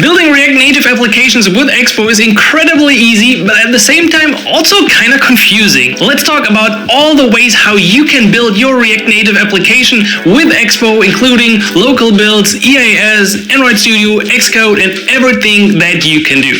Building React Native applications with Expo is incredibly easy, but at the same time also kind of confusing. Let's talk about all the ways how you can build your React Native application with Expo, including local builds, EAS, Android Studio, Xcode, and everything that you can do.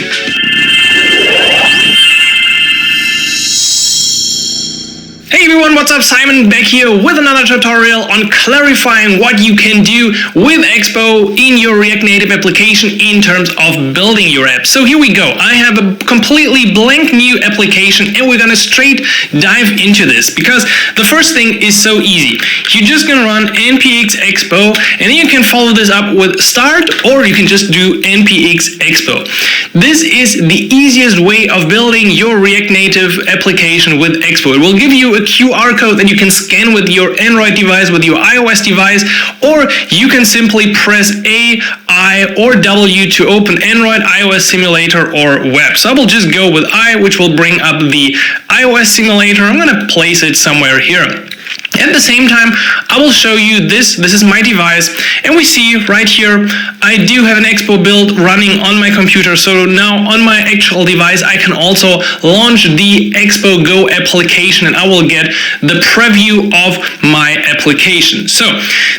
Hey everyone, what's up? Simon back here with another tutorial on clarifying what you can do with Expo in your React Native application in terms of building your app. So here we go. I have a completely blank new application and we're gonna straight dive into this because the first thing is so easy. You're just gonna run npx expo and then you can follow this up with start, or you can just do npx expo. This is the easiest way of building your React Native application with Expo. It will give you a QR code that you can scan with your Android device, with your iOS device, or you can simply press A, I, or W to open Android, iOS simulator, or web. So I will just go with I, which will bring up the iOS simulator. I'm going to place it somewhere here. At the same time, I will show you this. This is my device, and we see right here, I do have an Expo build running on my computer. So now on my actual device, I can also launch the Expo Go application, and I will get the preview of my application. So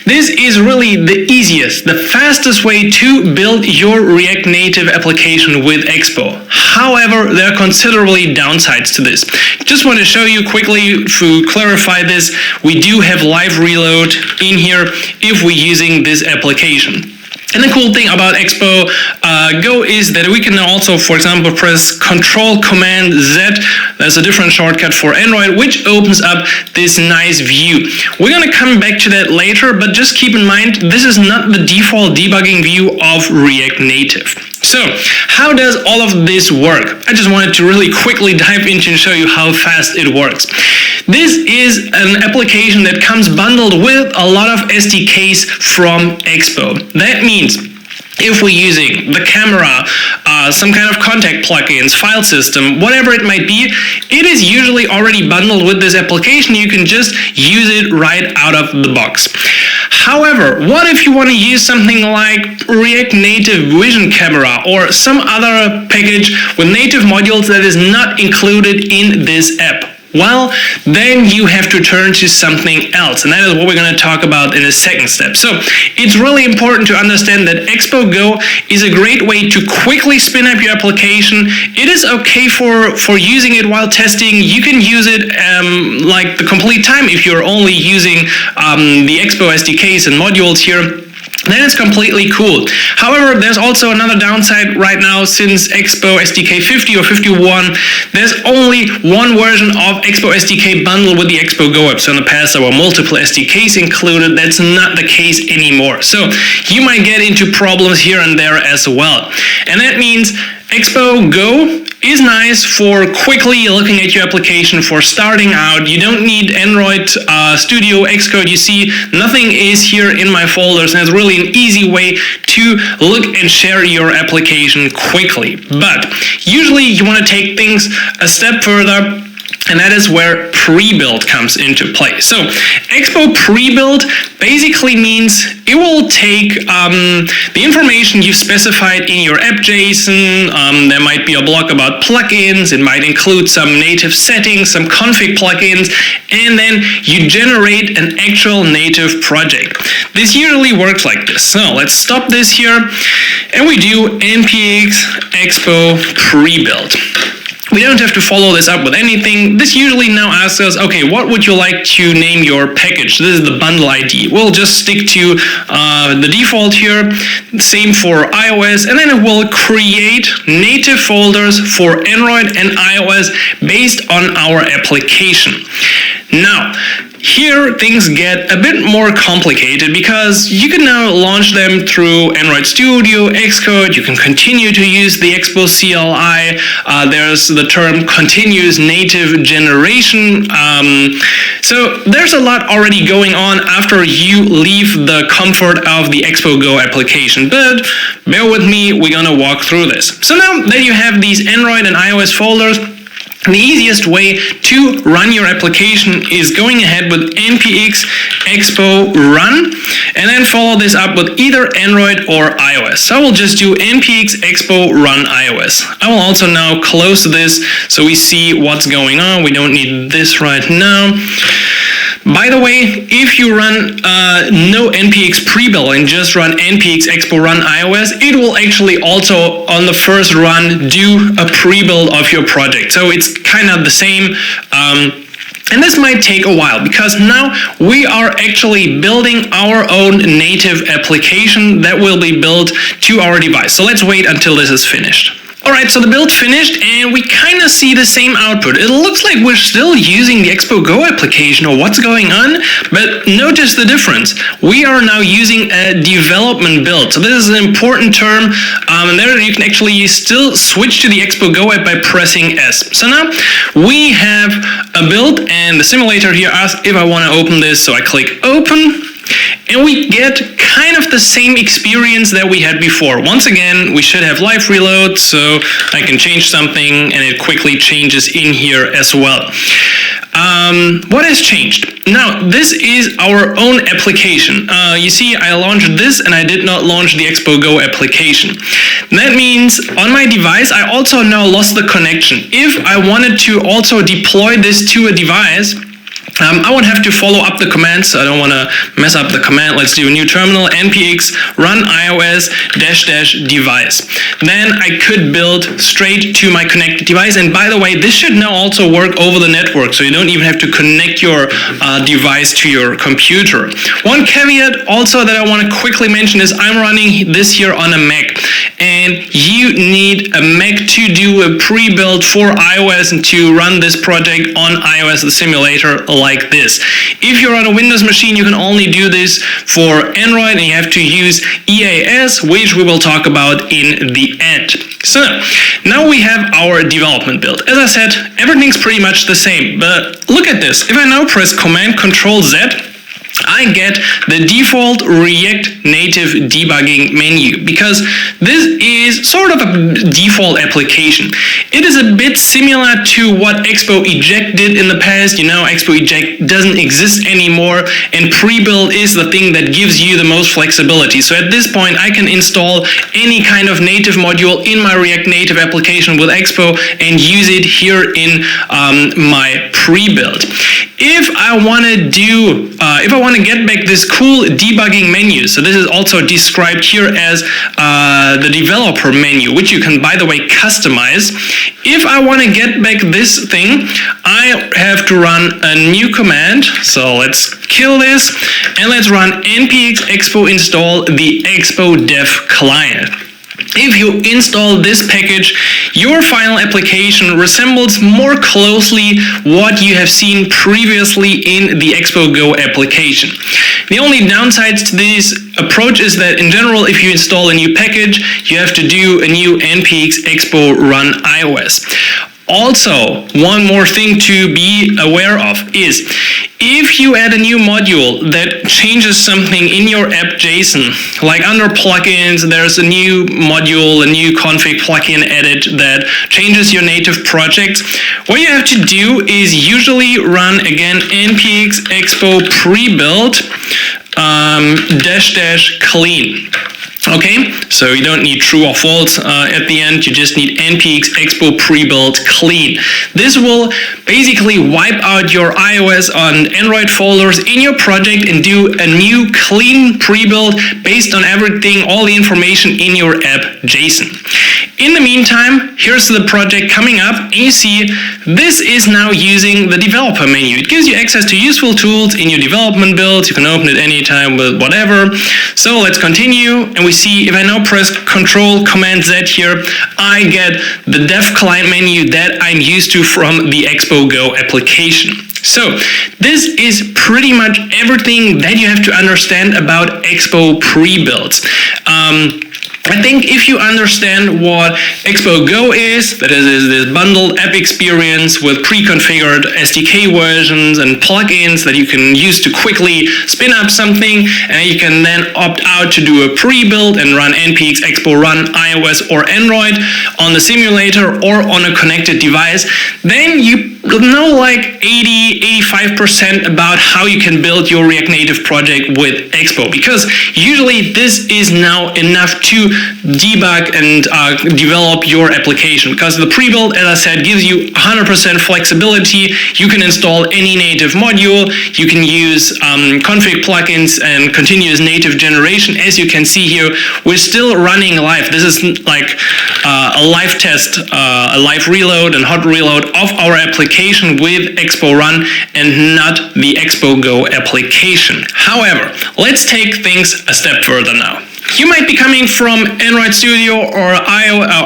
this is really the easiest, the fastest way to build your React Native application with Expo. However, there are considerably downsides to this. Just want to show you quickly to clarify this. We do have live reload in here if we're using this application. And the cool thing about Expo Go is that we can also, for example, press Control-Command-Z. That's a different shortcut for Android, which opens up this nice view. We're going to come back to that later, but just keep in mind, this is not the default debugging view of React Native. So, how does all of this work? I just wanted to really quickly dive into and show you how fast it works. This is an application that comes bundled with a lot of SDKs from Expo. That means if we're using the camera, some kind of contact plugins, file system, whatever it might be, it is usually already bundled with this application. You can just use it right out of the box. However, what if you want to use something like React Native Vision Camera or some other package with native modules that is not included in this app? Well, then you have to turn to something else, and that is what we're going to talk about in the second step. So it's really important to understand that Expo Go is a great way to quickly spin up your application. It is okay for using it while testing. You can use it like the complete time if you're only using the Expo SDKs and modules here. Then it's completely cool. However, there's also another downside right now. Since Expo SDK 50 or 51, there's only one version of Expo SDK bundled with the Expo Go app. So in the past, there were multiple SDKs included. That's not the case anymore. So you might get into problems here and there as well. And that means Expo Go is nice for quickly looking at your application, for starting out. You don't need Android Studio, Xcode. You see, nothing is here in my folders, and it's really an easy way to look and share your application quickly. But usually you want to take things a step further, and that is where pre-build comes into play. So Expo pre-build basically means it will take the information you've specified in your app.json. There might be a block about plugins. It might include some native settings, some config plugins, and then you generate an actual native project. This usually works like this. So let's stop this here, and we do npx expo pre-build. We don't have to follow this up with anything. This usually now asks us, okay, what would you like to name your package? This is the bundle ID. We'll just stick to the default here. Same for iOS, and then it will create native folders for Android and iOS based on our application. Now, here things get a bit more complicated because you can now launch them through Android Studio, Xcode. You can continue to use the Expo CLI. There's the term continuous native generation. So there's a lot already going on after you leave the comfort of the Expo Go application. But bear with me, we're gonna walk through this. So now that you have these Android and iOS folders, The easiest way to run your application is going ahead with npx expo run, and then follow this up with either Android or iOS. So I will just do npx expo run iOS. I will also now close this so we see what's going on. We don't need this right now. By the way, if you run no npx pre-build and just run npx expo run iOS, it will actually also on the first run do a pre-build of your project. So it's kind of the same. And this might take a while because now we are actually building our own native application that will be built to our device. So let's wait until this is finished. Alright, so the build finished and we kind of see the same output. It looks like we're still using the Expo Go application or what's going on, but notice the difference. We are now using a development build. So this is an important term, and there you can actually still switch to the Expo Go app by pressing S. So now we have a build and the simulator here asks if I want to open this, so I click open. And we get kind of the same experience that we had before. Once again, we should have live reload, so I can change something and it quickly changes in here as well. What has changed? Now, this is our own application. You see, I launched this and I did not launch the Expo Go application. That means on my device, I also now lost the connection. If I wanted to also deploy this to a device, I would have to follow up the commands, so I don't want to mess up the command. Let's do a new terminal, npx run iOS -- device. Then I could build straight to my connected device. And by the way, this should now also work over the network, so you don't even have to connect your device to your computer. One caveat also that I want to quickly mention is I'm running this here on a Mac, and you need a Mac to do a pre-build for iOS and to run this project on iOS, the simulator, like this. If you're on a Windows machine, you can only do this for Android, and you have to use EAS, which we will talk about in the end. So now we have our development build. As I said, everything's pretty much the same, but look at this. If I now press Command-Control-Z, I get the default React Native debugging menu, because this is sort of a default application. It is a bit similar to what Expo Eject did in the past. You know, Expo Eject doesn't exist anymore, and pre-build is the thing that gives you the most flexibility. So at this point, I can install any kind of native module in my React Native application with Expo and use it here in my pre-build. If I want to get back this cool debugging menu, so this is also described here as the developer menu, which you can, by the way, customize. If I want to get back this thing, I have to run a new command. So let's kill this and let's run npx expo install the expo dev client. If you install this package, your final application resembles more closely what you have seen previously in the Expo Go application. The only downsides to this approach is that in general, if you install a new package, you have to do a new npx expo run iOS. Also, one more thing to be aware of is if you add a new module that changes something in your app JSON, like under plugins, there's a new module, a new config plugin added that changes your native project, what you have to do is usually run again npx expo pre-build -- clean. Okay, so you don't need true or false at the end, you just need npx expo pre-build clean. This will basically wipe out your iOS and Android folders in your project and do a new clean pre-build based on everything, all the information in your app JSON. In the meantime, here's the project coming up, and you see this is now using the developer menu. It gives you access to useful tools in your development builds. You can open it anytime with whatever. So let's continue, and we see if I now press Control-Command-Z here, I get the dev client menu that I'm used to from the Expo Go application. So this is pretty much everything that you have to understand about Expo pre-builds. I think if you understand what Expo Go is, that is this bundled app experience with pre-configured SDK versions and plugins that you can use to quickly spin up something, and you can then opt out to do a pre-build and run npx expo run iOS or Android on the simulator or on a connected device, then you know like 80-85% about how you can build your React Native project with Expo, because usually this is now enough to debug and develop your application, because the pre-build, as I said, gives you 100% flexibility. You can install any native module, you can use config plugins and continuous native generation. As you can see here, we're still running live. This is like a live test, a live reload and hot reload of our application with Expo Run and not the Expo Go application. However, let's take things a step further now. You might be coming from Android Studio or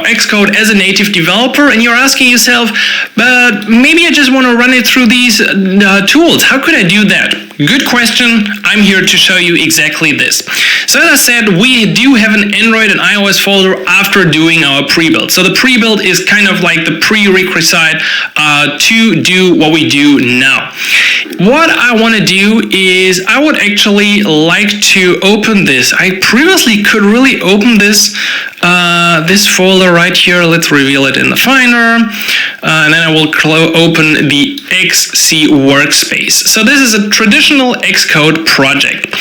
Xcode as a native developer, and you're asking yourself, but maybe I just want to run it through these tools. How could I do that? Good question. I'm here to show you exactly this. So as I said, we do have an Android and iOS folder after doing our pre-build. So the pre-build is kind of like the prerequisite to do what we do now. What I want to do is I would actually like to open this. I previously could really open this this folder right here. Let's reveal it in the Finder, and then I will open the XC workspace. So this is a traditional Xcode project.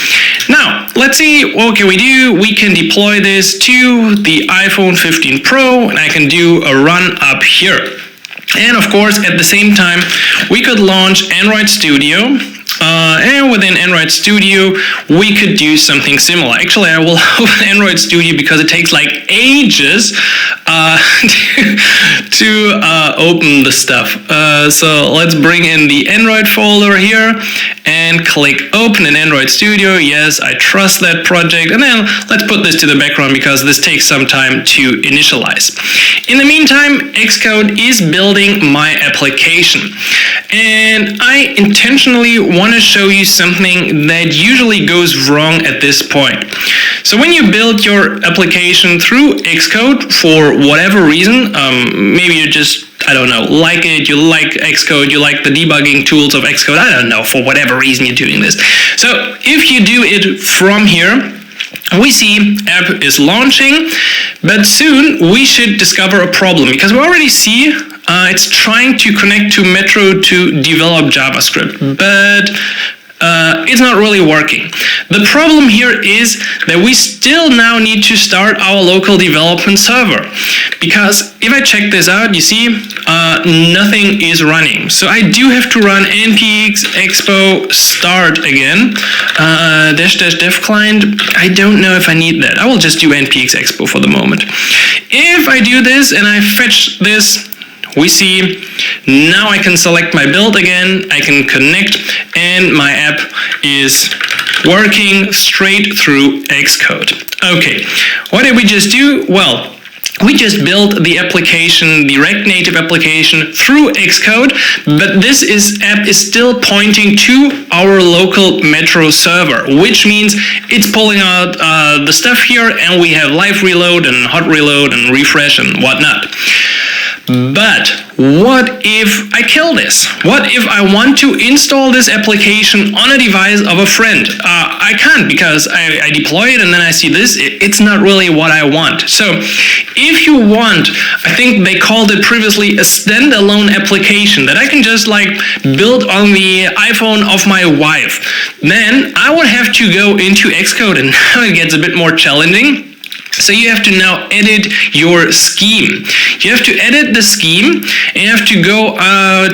Now, let's see what can we do. We can deploy this to the iPhone 15 Pro, and I can do a run up here. And of course, at the same time, we could launch Android Studio. And within Android Studio, we could do something similar. Actually, I will open Android Studio because it takes like ages to open the stuff. So let's bring in the Android folder here and click Open in Android Studio. Yes, I trust that project. And then let's put this to the background because this takes some time to initialize. In the meantime, Xcode is building my application. And I intentionally want to show you something that usually goes wrong at this point. So when you build your application through Xcode for whatever reason, maybe you just, I don't know, like it, you like Xcode, you like the debugging tools of Xcode, I don't know, for whatever reason you're doing this. So if you do it from here, we see app is launching, but soon we should discover a problem because we already see it's trying to connect to Metro to develop JavaScript, but it's not really working. The problem here is that we still now need to start our local development server, because if I check this out, you see nothing is running. So I do have to run npx expo start again, --dev client. I don't know if I need that. I will just do npx expo for the moment. If I do this and I fetch this, we see now I can select my build again, I can connect, and my app is working straight through Xcode. Okay, what did we just do? Well, we just built the application, the React Native application through Xcode, but this app is still pointing to our local Metro server, which means it's pulling out the stuff here, and we have live reload and hot reload and refresh and whatnot. But what if I kill this? What if I want to install this application on a device of a friend? I can't, because I deploy it and then I see this. It's not really what I want. So if you want, I think they called it previously a standalone application that I can just like build on the iPhone of my wife, then I would have to go into Xcode, and now it gets a bit more challenging. So you have to now edit your scheme. You have to edit the scheme, and you have to go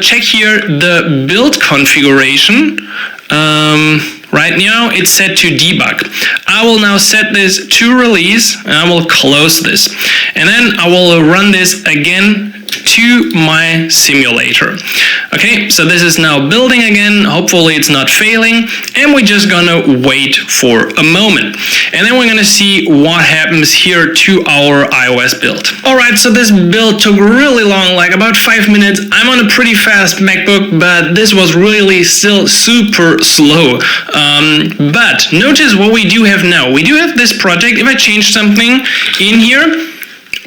check here the build configuration. Right now it's set to debug. I will now set this to release, and I will close this. And then I will run this again to my simulator. Okay, so this is now building again. Hopefully it's not failing, and we're just gonna wait for a moment, and then we're gonna see what happens here to our iOS build. Alright, so this build took really long, like about 5 minutes. I'm on a pretty fast MacBook, but this was really still super slow. But notice what we do have now. We do have this project. If I change something in here,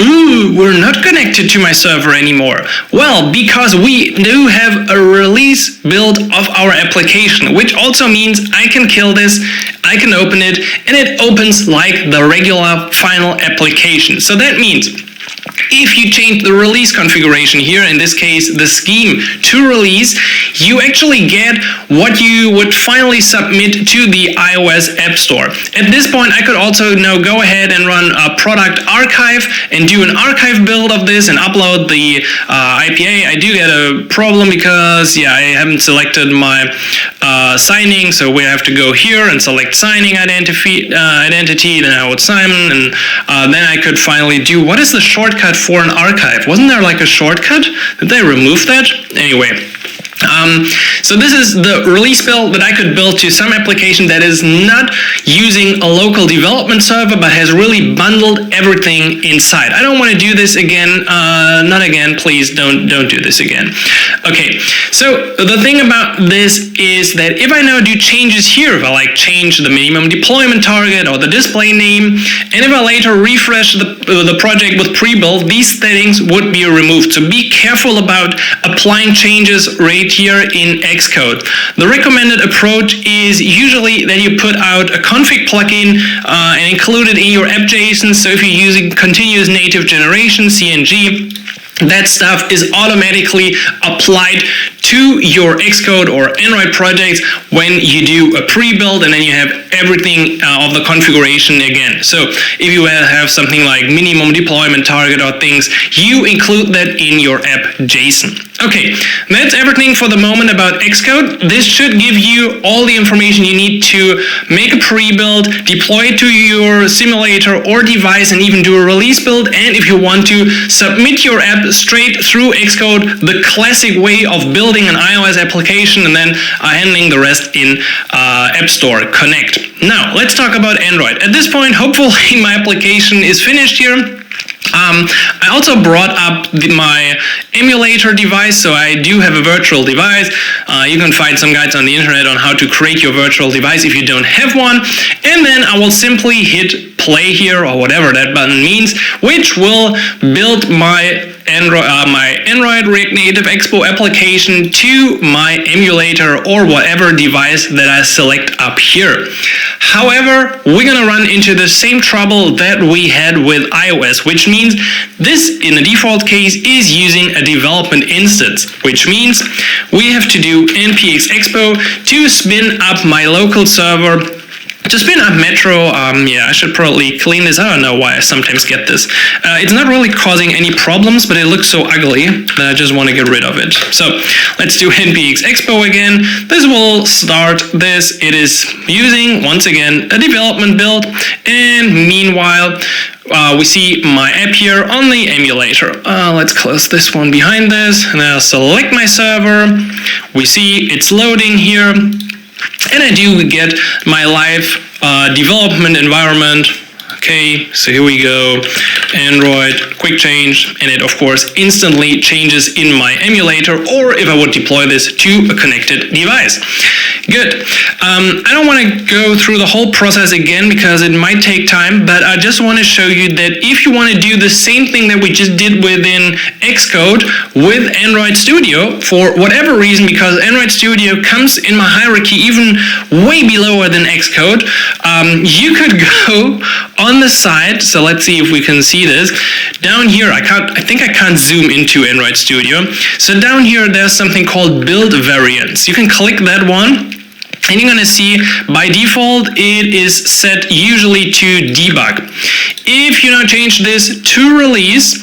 ooh, we're not connected to my server anymore. Well, because we do have a release build of our application, which also means I can kill this, I can open it, and it opens like the regular final application. So that means if you change the release configuration here, in this case the scheme to release, you actually get what you would finally submit to the iOS App Store. At this point I could also now go ahead and run a product archive and do an archive build of this and upload the IPA. I do get a problem because I haven't selected my signing, so we have to go here and select signing identity, then I would Simon, and then I could finally do, what is the shortcut for an archive? Wasn't there like a shortcut? Did they remove that? Anyway. So this is the release build that I could build to some application that is not using a local development server, but has really bundled everything inside. I don't want to do this again. Not again, please don't do this again. Okay, so the thing about this is that if I now do changes here, if I like change the minimum deployment target or the display name, and if I later refresh the project with pre-build, these settings would be removed. So be careful about applying changes right here in Xcode. The recommended approach is usually that you put out a config plugin and include it in your app.json. So if you're using continuous native generation, CNG, that stuff is automatically applied to your Xcode or Android projects when you do a pre-build, and then you have everything of the configuration again. So if you have something like minimum deployment target or things, you include that in your app.json. Okay, that's everything for the moment about Xcode. This should give you all the information you need to make a pre-build, deploy it to your simulator or device, and even do a release build. And if you want to submit your app straight through Xcode, the classic way of building an iOS application and then handling the rest in App Store Connect. Now, let's talk about Android. At this point, hopefully my application is finished here. I also brought up my emulator device, so I do have a virtual device. You can find some guides on the internet on how to create your virtual device if you don't have one, and then I will simply hit play here, or whatever that button means, which will build my Android React Native Expo application to my emulator or whatever device that I select up here. However, we're gonna run into the same trouble that we had with iOS, which means this, in the default case, is using a development instance, which means we have to do npx expo to spin up my local server. To spin up Metro, I should probably clean this. I don't know why I sometimes get this. It's not really causing any problems, but it looks so ugly that I just want to get rid of it. So let's do npx expo again. This will start this. It is using, once again, a development build. And meanwhile, we see my app here on the emulator. Let's close this one behind this, and I'll select my server. We see it's loading here. And I do get my live development environment. Okay, so here we go, Android, quick change, and it of course instantly changes in my emulator, or if I would deploy this to a connected device. Good. I don't want to go through the whole process again because it might take time, but I just want to show you that if you want to do the same thing that we just did within Xcode with Android Studio, for whatever reason, because Android Studio comes in my hierarchy even way below than Xcode, you could go on the side. So let's see if we can see this. Down here, I think I can't zoom into Android Studio. So down here, there's something called build variants. You can click that one. And you're going to see, by default, it is set usually to debug. If you now change this to release,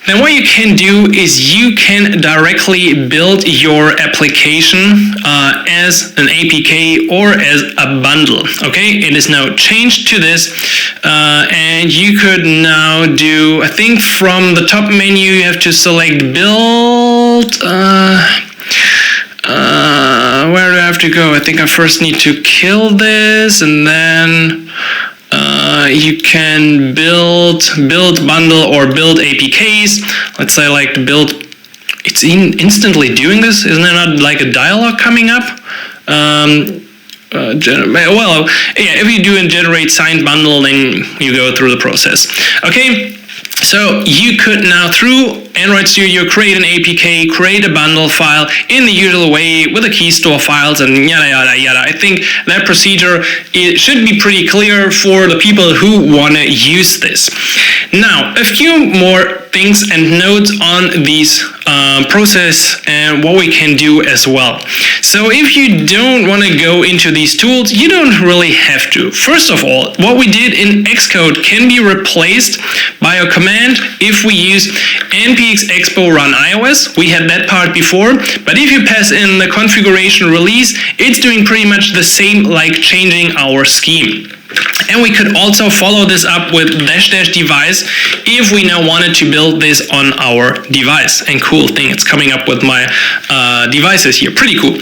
then what you can do is you can directly build your application as an APK or as a bundle. Okay, it is now changed to this, and you could now do, I think from the top menu you have to select build. Where do I have to go? I think I first need to kill this, and then you can build bundle or build APKs. Let's say like build. It's instantly doing this. Isn't there not like a dialog coming up? Well, yeah. If you do a generate signed bundle, then you go through the process. Okay. So you could now, through Android Studio, create an APK, create a bundle file in the usual way with the key store files and yada yada yada. I think that procedure, it should be pretty clear for the people who want to use this. Now, a few more things and notes on these process and what we can do as well. So if you don't want to go into these tools, you don't really have to. First of all, what we did in Xcode can be replaced by a command if we use npx expo run iOS. We had that part before, but if you pass in the configuration release, it's doing pretty much the same like changing our scheme. And we could also follow this up with -- device if we now wanted to build this on our device. And cool thing, it's coming up with my devices here. Pretty cool.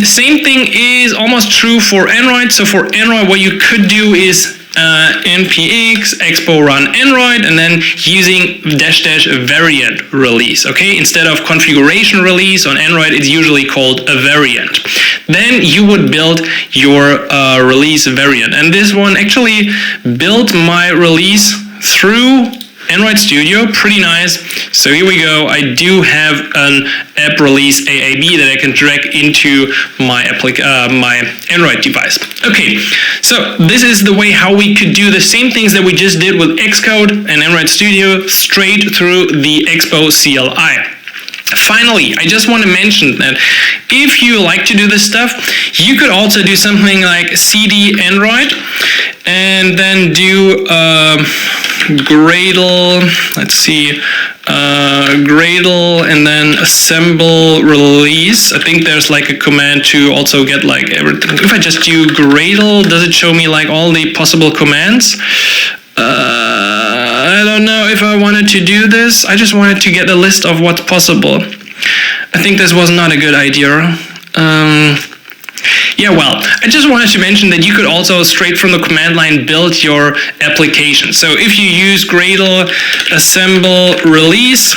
Same thing is almost true for Android. So for Android, what you could do is npx expo run Android and then using -- variant release. Okay, instead of configuration release on Android, it's usually called a variant. Then you would build your release variant, and this one actually built my release through Android Studio. Pretty nice. So here we go. I do have an app release AAB that I can drag into my my Android device. Okay, so this is the way how we could do the same things that we just did with Xcode and Android Studio straight through the Expo CLI. Finally, I just want to mention that if you like to do this stuff, you could also do something like cd Android and then do Gradle, let's see, Gradle and then assemble release. I think there's like a command to also get like everything. If I just do Gradle, does it show me like all the possible commands? I don't know if I wanted to do this. I just wanted to get a list of what's possible. I think this was not a good idea. Yeah, well, I just wanted to mention that you could also straight from the command line build your application. So if you use Gradle assemble release,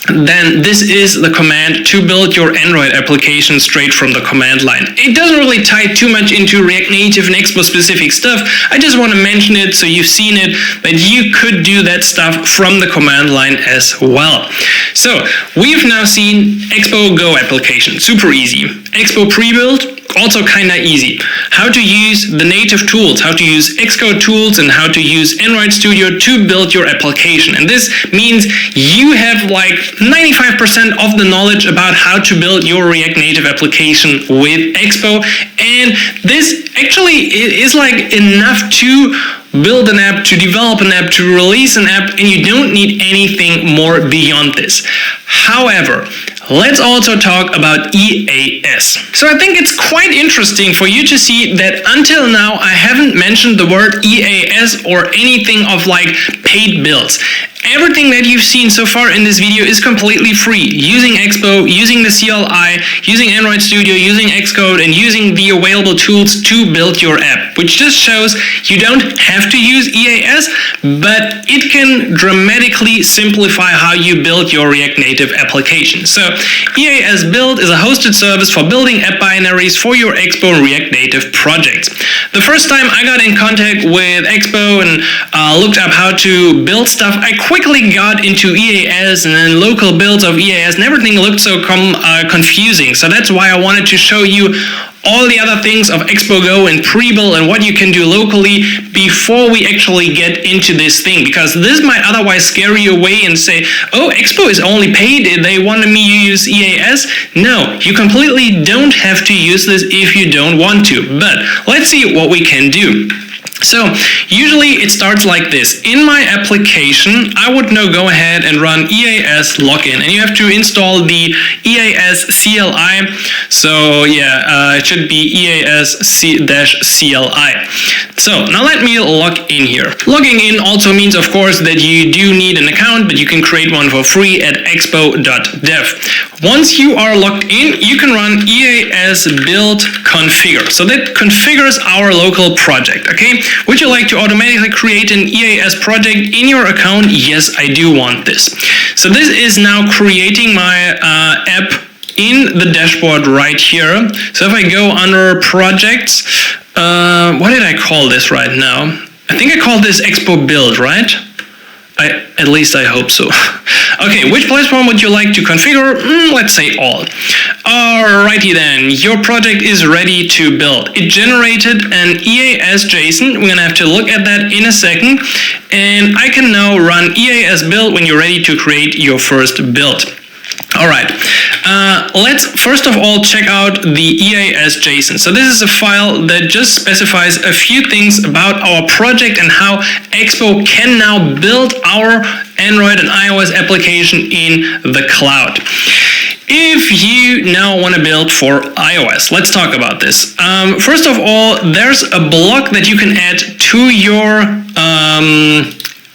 then this is the command to build your Android application straight from the command line. It doesn't really tie too much into React Native and Expo specific stuff. I just want to mention it so you've seen it, that you could do that stuff from the command line as well. So we've now seen Expo Go application, super easy. Expo pre-build, also kind of easy. How to use the native tools, how to use Xcode tools, and how to use Android Studio to build your application. And this means you have like 95% of the knowledge about how to build your React Native application with Expo. And this actually is like enough to build an app, to develop an app, to release an app, and you don't need anything more beyond this. However, let's also talk about EAS. So I think it's quite interesting for you to see that until now I haven't mentioned the word EAS or anything of like paid builds. Everything that you've seen so far in this video is completely free. Using Expo, using the CLI, using Android Studio, using Xcode, and using the available tools to build your app, which just shows you don't have to use EAS, but it can dramatically simplify how you build your React Native application. So EAS Build is a hosted service for building app binaries for your Expo and React Native projects. The first time I got in contact with Expo and looked up how to build stuff, I quickly got into EAS and then local builds of EAS, and everything looked so confusing. So that's why I wanted to show you all the other things of Expo Go and pre-build and what you can do locally before we actually get into this thing, because this might otherwise scare you away and say, oh, Expo is only paid, they wanted me to use EAS. No, you completely don't have to use this if you don't want to, but let's see what we can do. So usually it starts like this. In my application, I would now go ahead and run EAS login, and you have to install the EAS CLI. So yeah, it should be EAS-CLI. So now let me log in here. Logging in also means, of course, that you do need an account, but you can create one for free at expo.dev. Once you are logged in, you can run EAS build configure. So that configures our local project, okay? Would you like to automatically create an EAS project in your account? Yes, I do want this. So this is now creating my app in the dashboard right here. So if I go under projects, what did I call this right now? I think I called this Expo Build, right? At least I hope so. Okay, which platform would you like to configure? Let's say all. Alrighty then, your project is ready to build. It generated an EAS JSON. We're gonna have to look at that in a second. And I can now run EAS build when you're ready to create your first build. Alright, let's first of all check out the EAS JSON. So this is a file that just specifies a few things about our project and how Expo can now build our Android and iOS application in the cloud. If you now want to build for iOS, let's talk about this. First of all, there's a block that you can add to your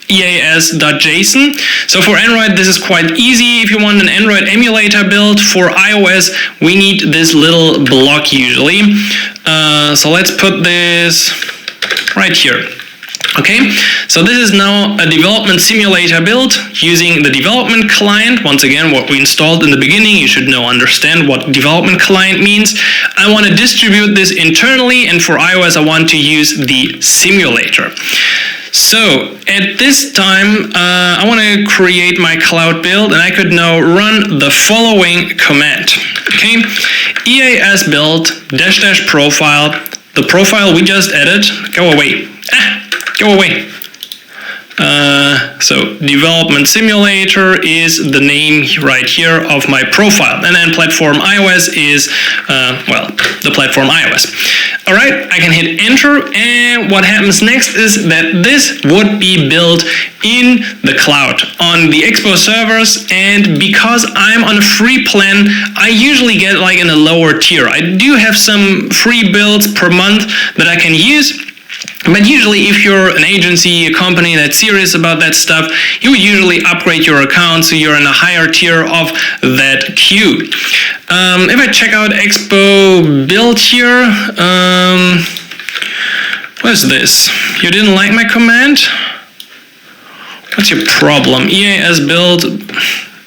EAS.json. So for Android, this is quite easy. If you want an Android emulator build, for iOS, we need this little block usually. So let's put this right here. Okay, so this is now a development simulator build using the development client. Once again, what we installed in the beginning, you should now understand what development client means. I want to distribute this internally, and for iOS, I want to use the simulator. So at this time, I want to create my cloud build, and I could now run the following command. Okay, EAS build -- profile. The profile we just added. Go away. Go away. So development simulator is the name right here of my profile, and then platform iOS is the platform iOS. All right, I can hit enter, and what happens next is that this would be built in the cloud on the Expo servers. And because I'm on a free plan, I usually get like in a lower tier. I do have some free builds per month that I can use. But usually if you're an agency, a company that's serious about that stuff, you would usually upgrade your account so you're in a higher tier of that queue. If I check out Expo build here, what is this? You didn't like my command? What's your problem? EAS build,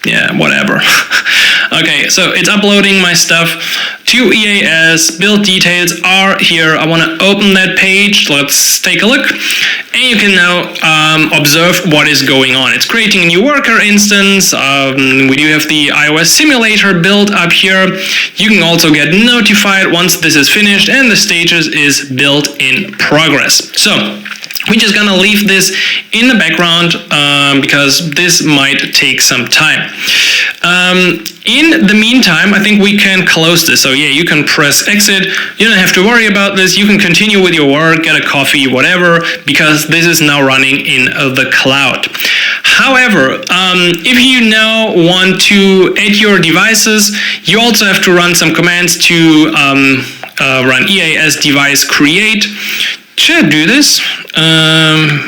yeah, whatever. Okay, so it's uploading my stuff to EAS. Build details are here. I want to open that page. Let's take a look. And you can now observe what is going on. It's creating a new worker instance. We do have the iOS simulator build up here. You can also get notified once this is finished, and the status is build in progress. So we're just gonna leave this in the background because this might take some time. In the meantime, I think we can close this. So yeah, you can press exit. You don't have to worry about this. You can continue with your work, get a coffee, whatever, because this is now running in the cloud. However, if you now want to add your devices, you also have to run some commands to run EAS device create. Should I do this?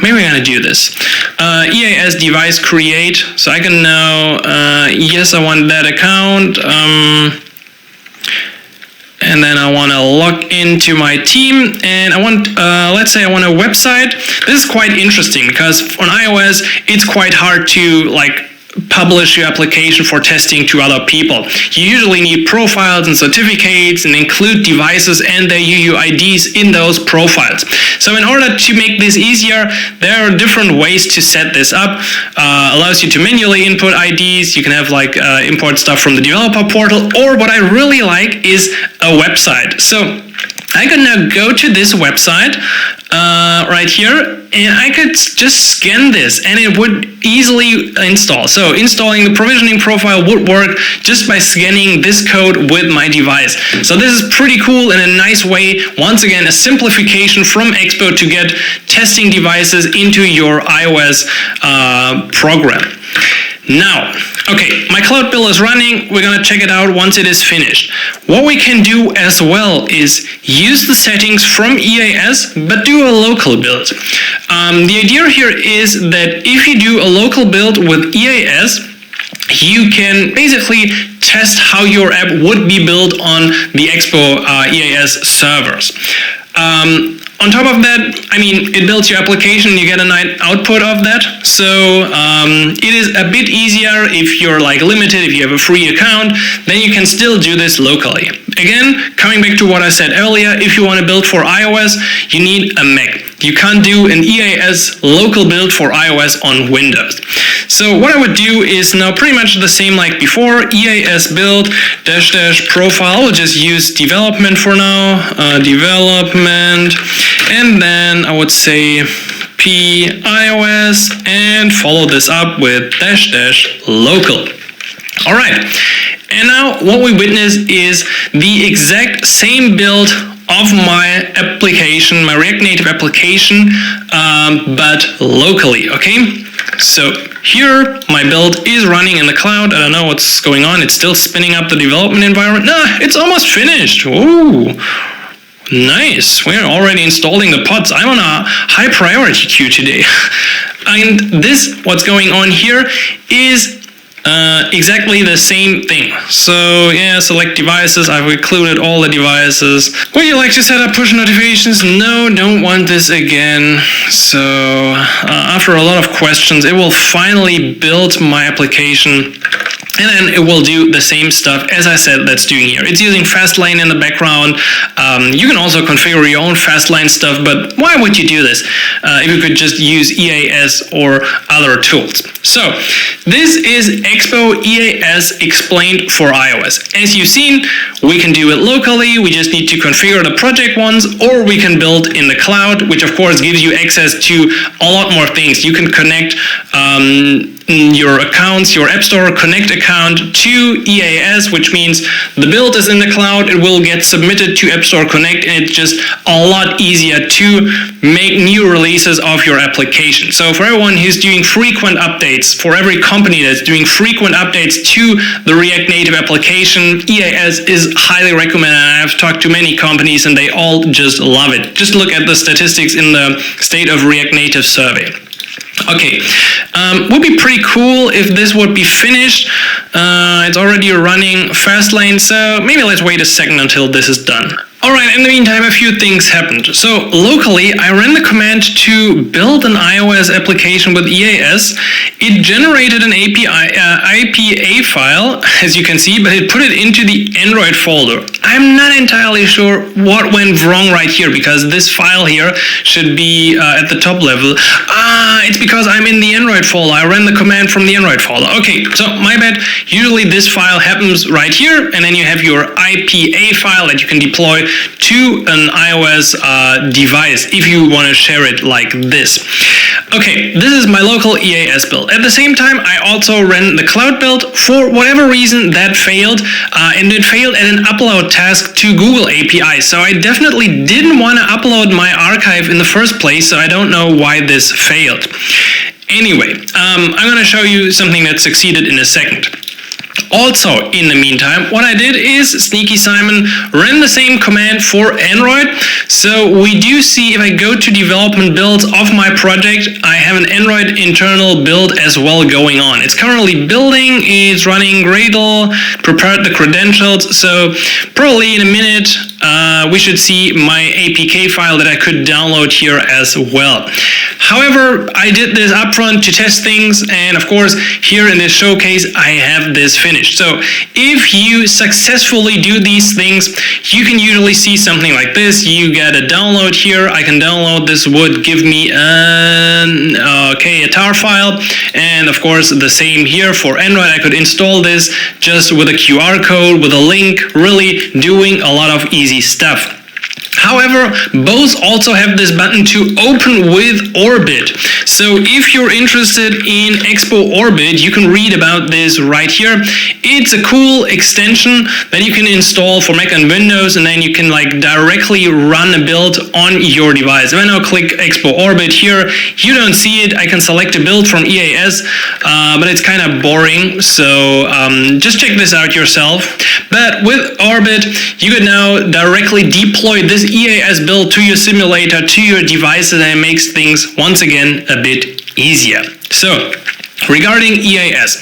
Maybe I'm gonna do this. EAS device create. So I can now, yes, I want that account. And then I want to log into my team, and I want, let's say I want a website. This is quite interesting because on iOS, it's quite hard to publish your application for testing to other people. You usually need profiles and certificates and include devices and their UUIDs in those profiles. So in order to make this easier, there are different ways to set this up. Allows you to manually input IDs. You can have import stuff from the developer portal, or what I really like is a website. So I could now go to this website right here, and I could just scan this and it would easily install. So installing the provisioning profile would work just by scanning this code with my device. So this is pretty cool in a nice way. Once again, a simplification from Expo to get testing devices into your iOS program. Now, okay, my cloud build is running. We're gonna check it out once it is finished. What we can do as well is use the settings from EAS, but do a local build. The idea here is that if you do a local build with EAS, you can basically test how your app would be built on the Expo EAS servers. On top of that, I mean, it builds your application, you get a nice output of that. So it is a bit easier if you're like limited, if you have a free account, then you can still do this locally. Again, coming back to what I said earlier, if you want to build for iOS, you need a Mac. You can't do an EAS local build for iOS on Windows. So what I would do is now pretty much the same like before, EAS build -- profile. We'll just use development for now, development, and then I would say p iOS and follow this up with -- local. All right, and now what we witness is the exact same build of my application, my React Native application, but locally, okay? So here, my build is running in the cloud. I don't know what's going on. It's still spinning up the development environment. Nah, it's almost finished. Ooh, nice. We're already installing the pods. I'm on a high priority queue today. And this, what's going on here, is exactly the same thing. So yeah, select devices. I've included all the devices. Would you like to set up push notifications? No, don't want this again. So after a lot of questions, it will finally build my application. And then it will do the same stuff as I said that's doing here. It's using Fastlane in the background. You can also configure your own Fastlane stuff, but why would you do this if you could just use EAS or other tools? So this is Expo EAS explained for iOS. As you've seen, we can do it locally. We just need to configure the project ones, or we can build in the cloud, which of course gives you access to a lot more things. You can connect your accounts, your App Store Connect account to EAS, which means the build is in the cloud, it will get submitted to App Store Connect, and it's just a lot easier to make new releases of your application. So for everyone who's doing frequent updates, for every company that's doing frequent updates to the React Native application, EAS is highly recommended. I've talked to many companies and they all just love it. Just look at the statistics in the State of React Native survey. Okay, would be pretty cool if this would be finished. It's already running Fastlane, so maybe let's wait a second until this is done. Alright, in the meantime, a few things happened. So locally, I ran the command to build an iOS application with EAS. It generated an IPA file, as you can see, but it put it into the Android folder. I'm not entirely sure what went wrong right here, because this file here should be at the top level. It's because I'm in the Android folder. I ran the command from the Android folder. Okay, so my bad. Usually this file happens right here, and then you have your IPA file that you can deploy to an iOS device if you want to share it like this. Okay, this is my local EAS build. At the same time, I also ran the cloud build. For whatever reason, that failed, and it failed at an upload task to Google API. So I definitely didn't want to upload my archive in the first place, so I don't know why this failed. Anyway, I'm going to show you something that succeeded in a second. Also, in the meantime, what I did is Sneaky Simon ran the same command for Android. So we do see, if I go to development builds of my project, I have an Android internal build as well going on. It's currently building, it's running Gradle, prepared the credentials. So probably in a minute, we should see my APK file that I could download here as well. However, I did this upfront to test things, and of course, here in this showcase, I have this finished. So if you successfully do these things, you can usually see something like this. You get a download here. I can download this, would give me a tar file, and of course, the same here for Android. I could install this just with a QR code, with a link, really doing a lot of easy stuff. However, both also have this button to open with Orbit. So if you're interested in Expo Orbit, you can read about this right here. It's a cool extension that you can install for Mac and Windows, and then you can like directly run a build on your device. When I click Expo Orbit here, you don't see it. I can select a build from EAS, but it's kind of boring. So just check this out yourself. But with Orbit, you can now directly deploy this EAS build to your simulator, to your devices, and it makes things once again a bit easier. So regarding EAS,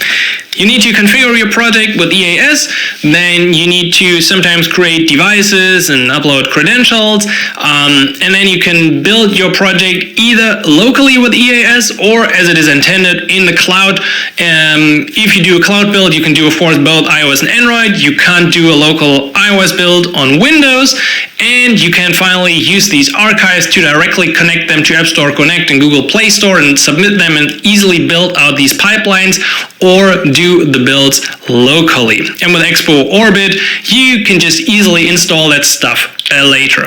you need to configure your project with EAS, then you need to sometimes create devices and upload credentials, and then you can build your project either locally with EAS or as it is intended in the cloud. If you do a cloud build, you can do, of course, both iOS and Android. You can't do a local iOS build on Windows, and you can finally use these archives to directly connect them to App Store Connect and Google Play Store and submit them and easily build out these pipelines or do the builds locally. And with Expo Orbit, you can just easily install that stuff later.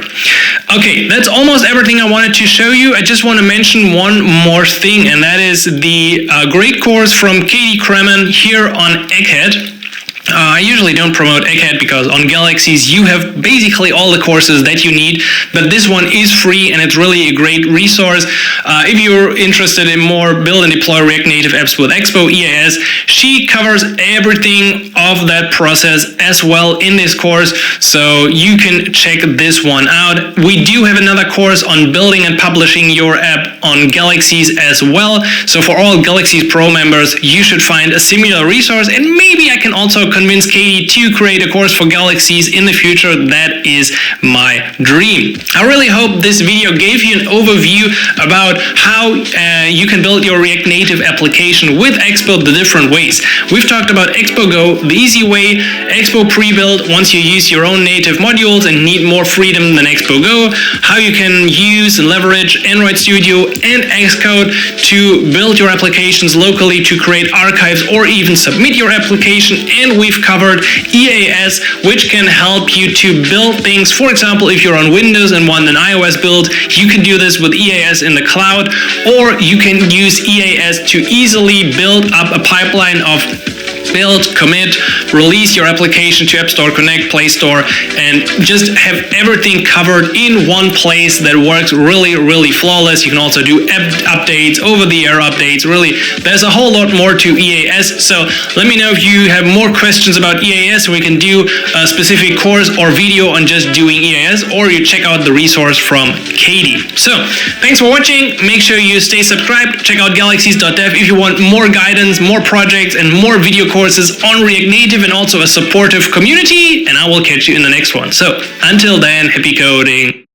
Okay, that's almost everything I wanted to show you. I just want to mention one more thing, and that is the great course from Hady here on Egghead. I usually don't promote Egghead because on Galaxies you have basically all the courses that you need, but this one is free and it's really a great resource. If you're interested in more build and deploy React Native apps with Expo EAS, she covers everything of that process as well in this course, so you can check this one out. We do have another course on building and publishing your app on Galaxies as well, so for all Galaxies Pro members, you should find a similar resource, and maybe I can also convince Hady to create a course for Galaxies in the future. That is my dream. I really hope this video gave you an overview about how you can build your React Native application with Expo the different ways. We've talked about Expo Go, the easy way, Expo pre-build once you use your own native modules and need more freedom than Expo Go, how you can use and leverage Android Studio and Xcode to build your applications locally, to create archives or even submit your application, and we've covered EAS, which can help you to build things. For example, if you're on Windows and want an iOS build, you can do this with EAS in the cloud, or you can use EAS to easily build up a pipeline of build, commit, release your application to App Store Connect, Play Store, and just have everything covered in one place that works really, really flawless. You can also do app updates, over-the-air updates. Really, there's a whole lot more to EAS. So let me know if you have more questions about EAS. We can do a specific course or video on just doing EAS, or you check out the resource from Hady. So thanks for watching. Make sure you stay subscribed. Check out galaxies.dev if you want more guidance, more projects, and more video courses on React Native, and also a supportive community, and I will catch you in the next one. So until then, happy coding.